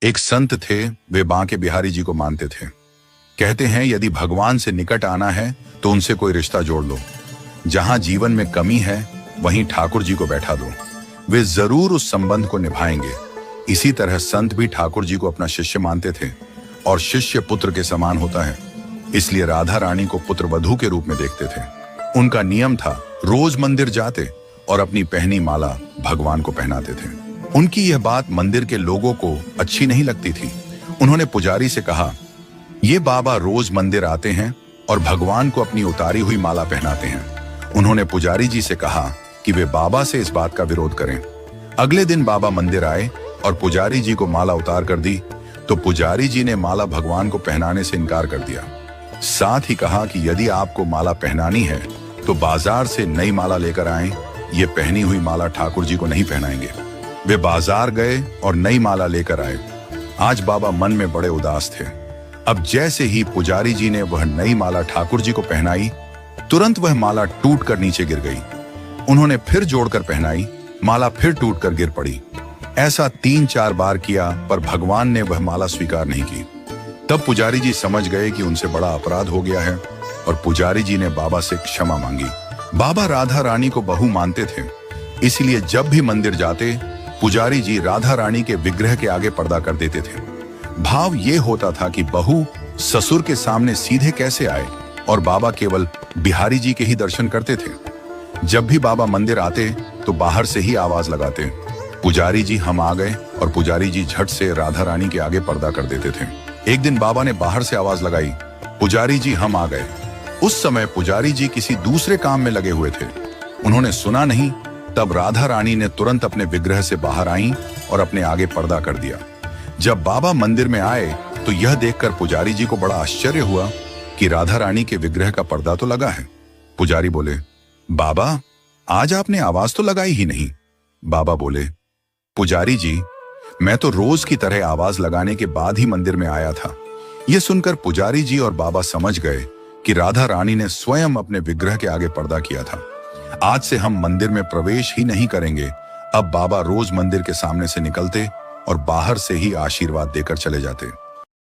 एक संत थे, वे बांके बिहारी जी को मानते थे। कहते हैं यदि भगवान से निकट आना है तो उनसे कोई रिश्ता जोड़ लो। जहां जीवन में कमी है वहीं ठाकुर जी को बैठा दो, वे जरूर उस संबंध को निभाएंगे। इसी तरह संत भी ठाकुर जी को अपना शिष्य मानते थे और शिष्य पुत्र के समान होता है, इसलिए राधा रानी को पुत्र वधू के रूप में देखते थे। उनका नियम था रोज मंदिर जाते और अपनी पहनी माला भगवान को पहनाते थे। उनकी यह बात मंदिर के लोगों को अच्छी नहीं लगती थी। उन्होंने पुजारी से कहा, ये बाबा रोज मंदिर आते हैं और भगवान को अपनी उतारी हुई माला पहनाते हैं। उन्होंने पुजारी जी से कहा कि वे बाबा से इस बात का विरोध करें। अगले दिन बाबा मंदिर आए और पुजारी जी को माला उतार कर दी तो पुजारी जी ने माला भगवान को पहनाने से इनकार कर दिया। साथ ही कहा कि यदि आपको माला पहनानी है तो बाजार से नई माला लेकर आएं, ये पहनी हुई माला ठाकुर जी को नहीं पहनाएंगे। वे बाजार गए और नई माला लेकर आए। आज बाबा मन में बड़े उदास थे। अब जैसे ही पुजारी जी ने वह नई माला ठाकुर जी को पहनाई, तुरंत वह माला टूट कर नीचे गिर गई। उन्होंने फिर जोड़कर पहनाई, माला फिर टूट कर गिर पड़ी। ऐसा 3-4 बार किया पर भगवान ने वह माला स्वीकार नहीं की। तब पुजारी जी समझ गए कि उनसे बड़ा अपराध हो गया है और पुजारी जी ने बाबा से क्षमा मांगी। बाबा राधा रानी को बहू मानते थे, इसलिए जब भी मंदिर जाते पुजारी जी राधा रानी के विग्रह के आगे पर्दा कर देते थे। भाव ये होता था कि बहू ससुर के सामने सीधे कैसे आए और बाबा केवल बिहारी जी के ही दर्शन करते थे। जब भी बाबा मंदिर आते तो बाहर से ही आवाज लगाते, पुजारी जी हम आ गए, और पुजारी जी झट से राधा रानी के आगे पर्दा कर देते थे। एक दिन बाबा ने बाहर से आवाज लगाई, पुजारी जी हम आ गए। उस समय पुजारी जी किसी दूसरे काम में लगे हुए थे, उन्होंने सुना नहीं। तब राधा रानी ने तुरंत अपने विग्रह से बाहर आई और अपने आगे पर्दा कर दिया। जब बाबा मंदिर में आए तो यह देखकर पुजारी जी को बड़ा आश्चर्य हुआ कि राधा रानी के विग्रह का पर्दा तो लगा है। पुजारी बोले, बाबा आज आपने आवाज तो लगाई ही नहीं। बाबा बोले, पुजारी जी मैं तो रोज की तरह आवाज लगाने के बाद ही मंदिर में आया था। यह सुनकर पुजारी जी और बाबा समझ गए कि राधा रानी ने स्वयं अपने विग्रह के आगे पर्दा किया था। आज से हम मंदिर में प्रवेश ही नहीं करेंगे। अब बाबा रोज मंदिर के सामने से निकलते और बाहर से ही आशीर्वाद देकर चले जाते।